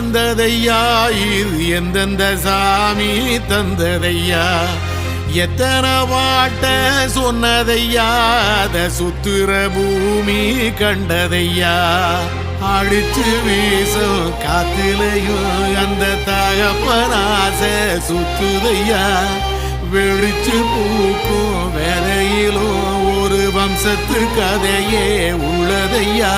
வந்ததையா இது எந்தெந்த சாமி தந்ததையா எத்தனை வாட்ட சொன்னதையா அத சுத்துற பூமி கண்டதையா அடிச்சு வீசும் காத்திலையும் அந்த தகப்பனாச சுத்துதையா வெடிச்சு பூக்கும் வேலையிலும் ஒரு வம்சத்து கதையே உள்ளதையா